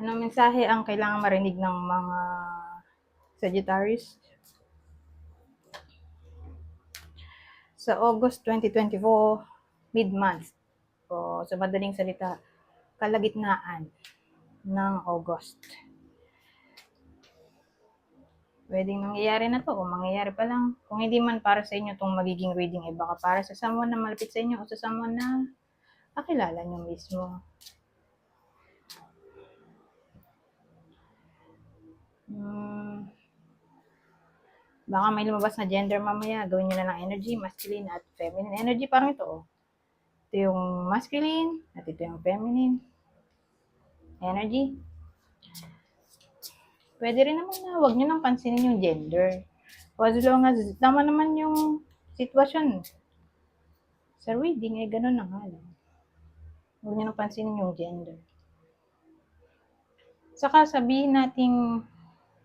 Anong mensahe ang kailangan marinig ng mga Sagittarius sa August 2024 mid-month o sa madaling salita, kalagitnaan ng August? Pwedeng nangyayari na to o mangyayari pa lang. Kung hindi man para sa inyo itong magiging reading, eh baka para sa someone na malapit sa inyo o sa someone na kakilala nyo mismo. Baka may lumabas na gender mamaya, gawin nyo na lang energy, masculine at feminine energy. Parang ito, oh. Ito yung masculine at ito yung feminine energy. Pwede rin naman na huwag nyo nang pansinin yung gender. As long as tama naman yung sitwasyon sa reading, eh ganun na nga lang. Huwag nyo nang pansinin yung gender. Saka sabihin nating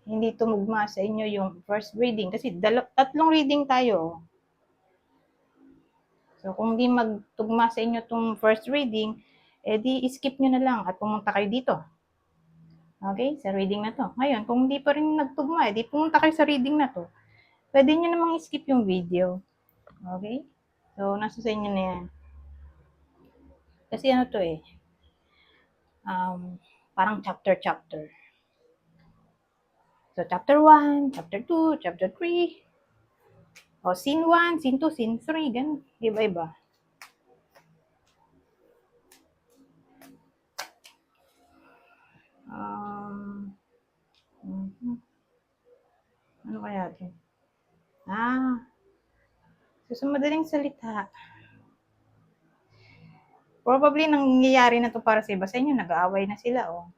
hindi tumugma sa inyo yung first reading kasi tatlong reading tayo. So kung hindi magtugma sa inyo tong first reading, edi skip nyo na lang at pumunta kayo dito. Okay? Sa reading na to. Ngayon, kung hindi pa rin nagtugma, edi pumunta kayo sa reading na to. Pwede nyo namang skip yung video. Okay? So, nasa sa inyo na yan. Kasi ano to eh, parang chapter. So, chapter 1, chapter 2, chapter 3, o scene 1, scene 2, scene 3, ganun. Iba-iba. Ano kaya ito? So sa madaling salita, probably nangyayari na to para sa iba sa inyo, nag-aaway na sila, oh.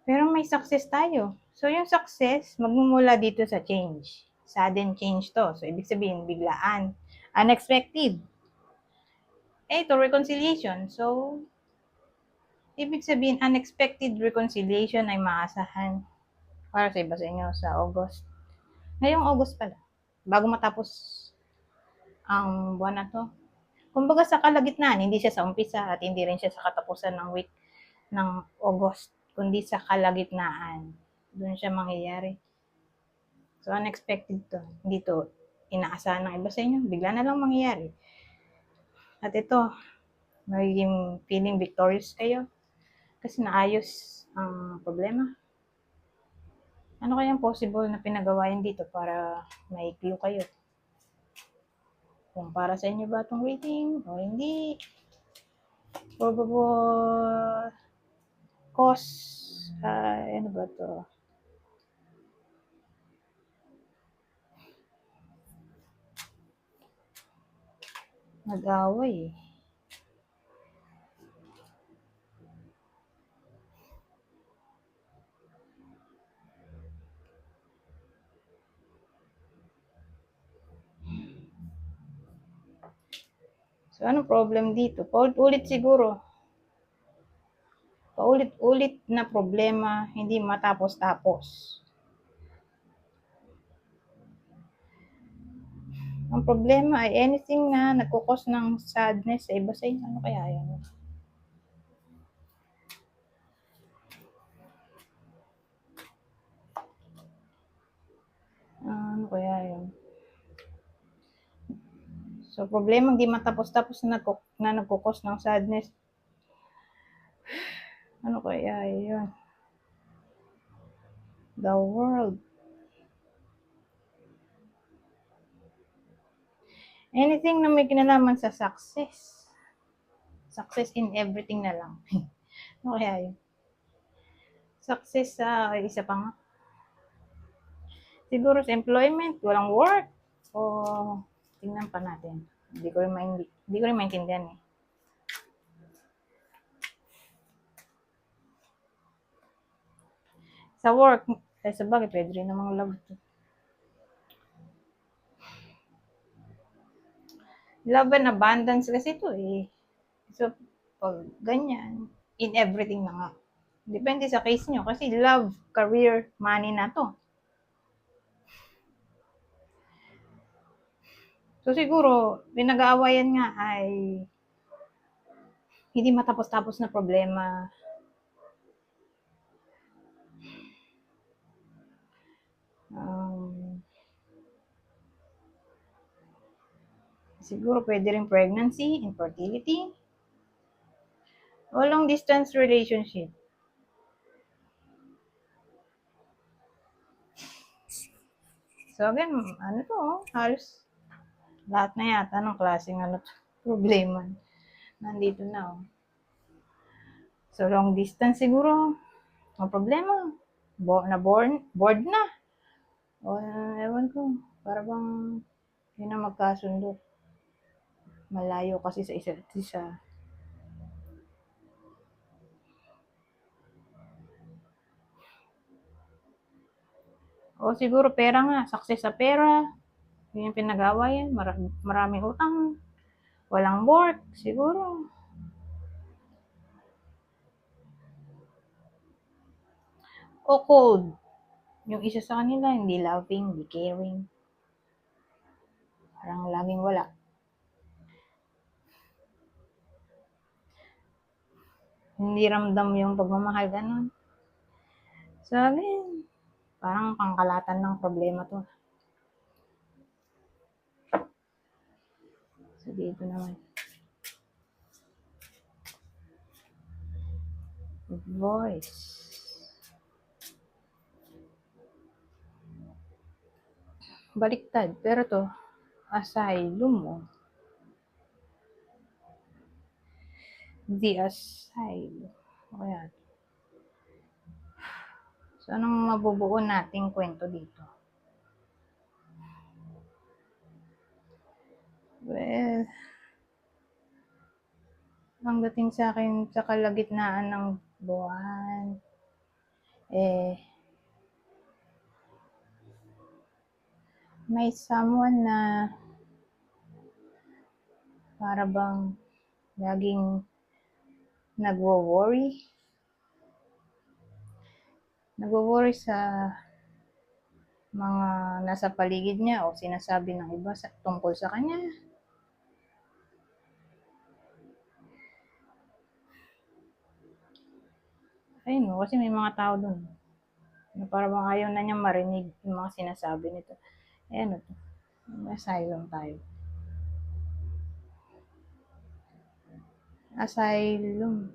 Pero may success tayo. So yung success, magmumula dito sa change. Sudden change to. So ibig sabihin, biglaan. Unexpected. Ito, reconciliation. So, ibig sabihin, unexpected reconciliation ay maasahan para sa iba sa inyo sa August. Ngayong August pala, bago matapos ang buwan na to. Kumbaga sa kalagitnaan, hindi siya sa umpisa at hindi rin siya sa katapusan ng week ng August, kundi sa kalagitnaan. Doon siya mangyayari. So, unexpected to. Hindi to inaasahan ng iba sa inyo. Bigla na lang mangyayari. At ito, magiging feeling victorious kayo kasi naayos ang problema. Ano kayang possible na pinagawain dito para mai-clue kayo? Kung para sa inyo ba itong reading o hindi? Probable cause, ano ba to? Nag-away eh. So, anong problem dito? Paulit-ulit siguro. Paulit-ulit na problema, hindi matapos-tapos. Ang problema ay anything na nagkukos ng sadness sa iba sa inyo. Ano kaya yan? Ano kaya yan? So, problema hindi matapos-tapos na nagkukos ng sadness. Ano kaya yan? The world. Anything na may kinalaman sa success. Success in everything na lang. Ano kaya yun? Success sa isa pa nga. Siguro sa employment, walang work. O tingnan pa natin. Hindi ko rin maintindihan eh. Sa work, sa bagay, pwede rin namang love to. Love and abundance kasi ito eh. So, pag ganyan, in everything na nga. Depende sa case nyo. Kasi love, career, money na to. So, siguro, pinag-aawayan nga ay hindi matapos-tapos na problema. Siguro pwede rin pregnancy, infertility, o long distance relationship. So again, ano to, halos lahat na yata ng klaseng problema nandito na. So long distance siguro, ang problema, bored na. O ewan ko, para bang yun ang magkasundo. Malayo kasi sa isa't isa. O siguro pera nga, success sa pera. Yun yung pinag-awayan, maraming utang, walang work, siguro. O cold. Yung isa sa kanila, hindi loving, hindi caring. Parang laging wala. Hindi ramdam yung pagmamahal, ganun. So, amin, parang pangkalatan ng problema to. So, dito naman. Voice. Baliktad. Pero to, asylum mo. The asylum. Kaya. So, anong mabubuo nating kwento dito? Well, ang dating sa akin sa kalagitnaan ng buwan, may someone na para bang laging nagwo-worry sa mga nasa paligid niya o sinasabi ng iba tungkol sa kanya. Ayun mo, kasi may mga tao dun na para bang ayaw na niya marinig yung mga sinasabi nito. Ano to? Asylum tayo. Asylum.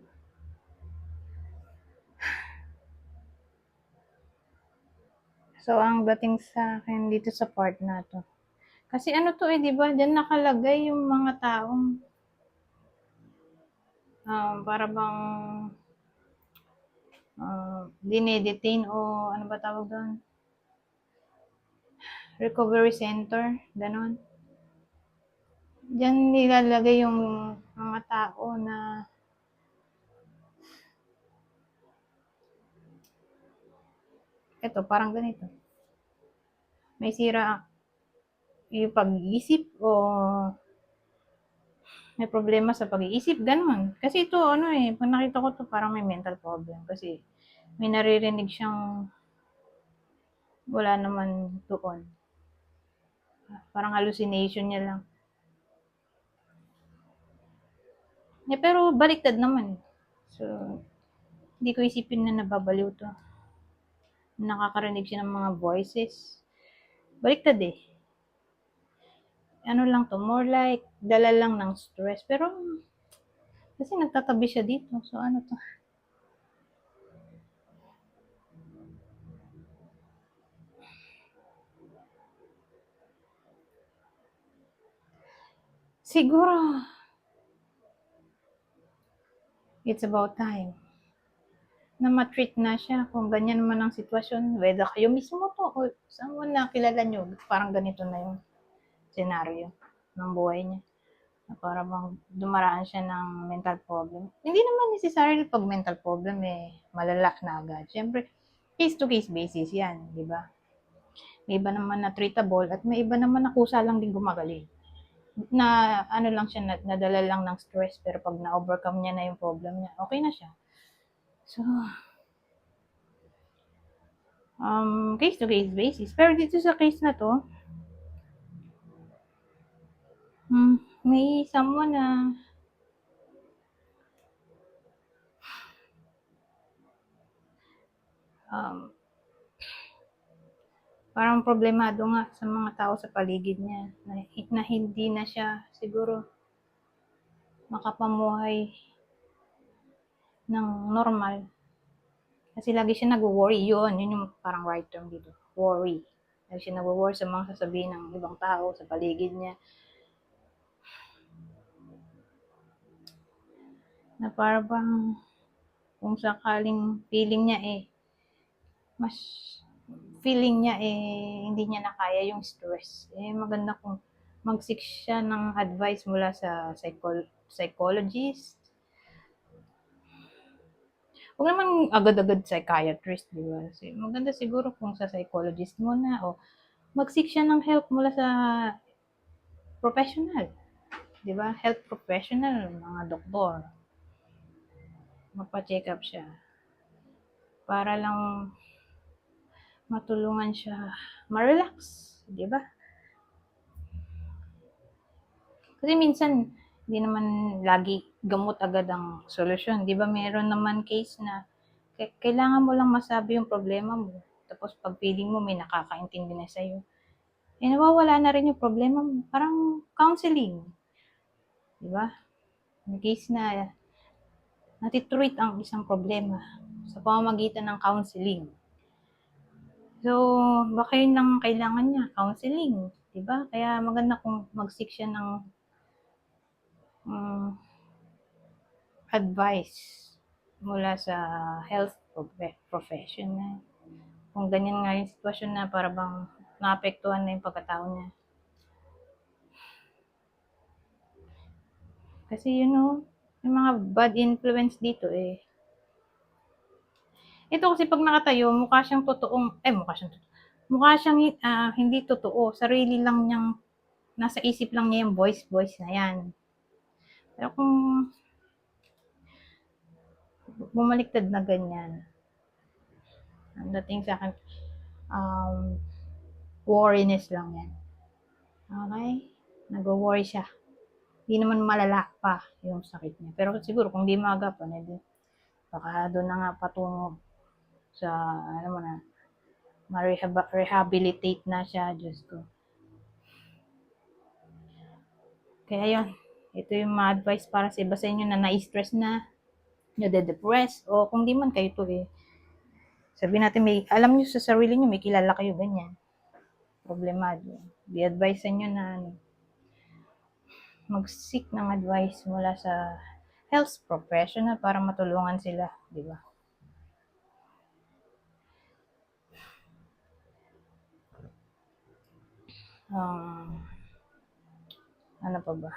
So, ang dating sa akin dito sa part na to. Kasi ano to di ba? Diyan nakalagay yung mga taong para bang dinedetain o ano ba tawag doon? Recovery center, ganon. Diyan nilalagay yung mga tao na eto, parang ganito. May sira yung pag-iisip o may problema sa pag-iisip, ganun. Kasi ito, pag nakita ko to parang may mental problem. Kasi may naririnig siyang wala naman doon. Parang hallucination niya lang. Pero baliktad naman. So, hindi ko isipin na nababaliw to. Nakakarinig siya ng mga voices. Baliktad Ano lang to, more like dala lang ng stress. Pero, kasi nagtatabi siya dito. So, ano to? Siguro, it's about time na ma-treat na siya kung ganyan naman ang sitwasyon. Whether kayo mismo to o someone na kilala nyo, parang ganito na yung senaryo ng buhay niya. Na para bang dumaraan siya ng mental problem. Hindi naman necessarily pag mental problem malala na agad. Siyempre, case to case basis yan, di ba? May iba naman na treatable at may iba naman na kusa lang din gumagaling. Na ano lang siya, nadala lang ng stress pero pag na-overcome niya na yung problem niya, okay na siya. So, case to case basis. Pero dito sa case na to, may someone na um, parang problemado nga sa mga tao sa paligid niya na hindi na siya siguro makapamuhay ng normal. Kasi lagi siya nagwo-worry. Yun yung parang right term dito. Worry. Lagi siya nagwo-worry sa mga sasabihin ng ibang tao sa paligid niya. Na parang kung sakaling feeling niya mas feeling niya hindi niya na kaya yung stress. Maganda kung mag-seek siya ng advice mula sa psychologist. Huwag naman agad-agad psychiatrist, di ba? Kasi maganda siguro kung sa psychologist muna o mag-seek siya ng help mula sa professional. Di ba? Health professional, mga doktor. Magpa-check up siya. Para lang matulungan siya ma-relax. Di ba? Kasi minsan, hindi naman lagi gamot agad ang solusyon. Di ba meron naman case na kailangan mo lang masabi yung problema mo. Tapos pag feeling mo may nakakaintindi na sa'yo, nawawala na rin yung problema mo. Parang counseling. Di ba? May case na natitreat ang isang problema sa pamamagitan ng counseling. So, baka yun lang kailangan niya, counseling. Diba? Kaya maganda kung mag-seek siya ng advice mula sa health professional. Kung ganyan nga yung sitwasyon na para bang naapektuhan na yung pagkatao niya. Kasi yung mga bad influence dito ito kasi pag nakatayo, mukha siyang totoong, mukha siyang hindi totoo. Sarili lang niyang, nasa isip lang niya yung voice na yan. Pero kung bumaliktad na ganyan, ang dating sa akin, worriness lang yan. Okay? Nag-worry siya. Hindi naman malala pa yung sakit niya. Pero siguro kung di maagapan, baka doon na nga patungo sa, ano mo na, ma-rehabilitate na siya, Diyos ko. Kaya yun, ito yung mga advice para sa iba sa inyo na na-stress na, nade-depress, o kung di man kayo to sabihin natin, alam nyo sa sarili nyo, may kilala kayo ganyan, problemado. Di-advise sa inyo na mag-seek ng advice mula sa health professional para matulungan sila, di ba? Ano pa ba?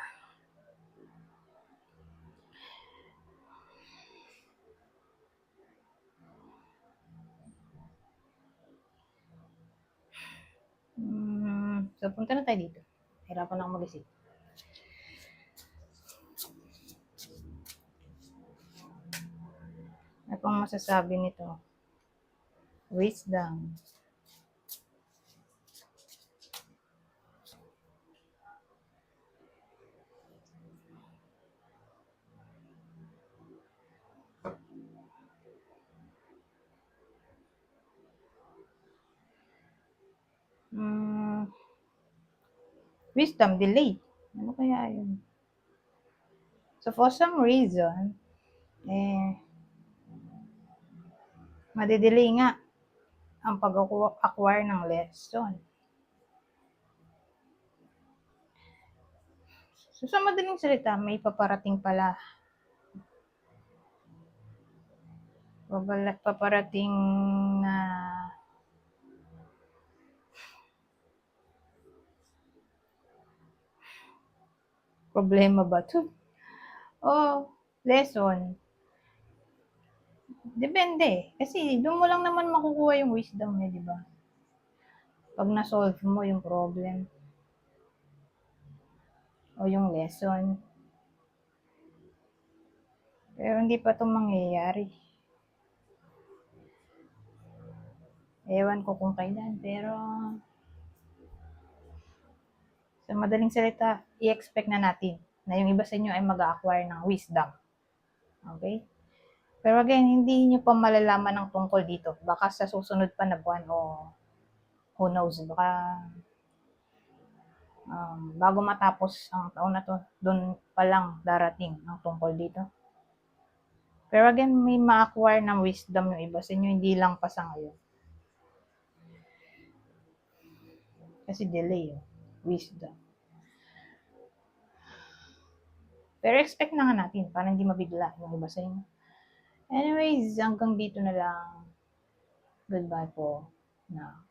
So, punta na tayo dito. Hirapan ako mag-isip. Ano pang masasabi nito? Wisdom. Wisdom, delay. Ano kaya yun? So, for some reason, madidelay nga ang pag-acquire ng lesson. So, sa madaling salita, may paparating pala. Paparating na problema ba to? Lesson. Depende. Kasi doon mo lang naman makukuha yung wisdom di ba? Pag na-solve mo yung problem o yung lesson. Pero hindi pa ito mangyayari. Ewan ko kung kailan, pero sa madaling salita, i-expect na natin na yung iba sa inyo ay mag-acquire ng wisdom. Okay? Pero again, hindi nyo pa malalaman ng tungkol dito. Baka sa susunod pa na buwan o who knows, baka bago matapos ang taon na to, doon pa lang darating ang tungkol dito. Pero again, may ma-acquire ng wisdom yung iba sa inyo, hindi lang pa sa ngayon. Kasi delay, wisdom. Pero expect na nga natin para hindi mabigla yung iba sa inyo. Anyways, hanggang dito na lang. Goodbye po. Na.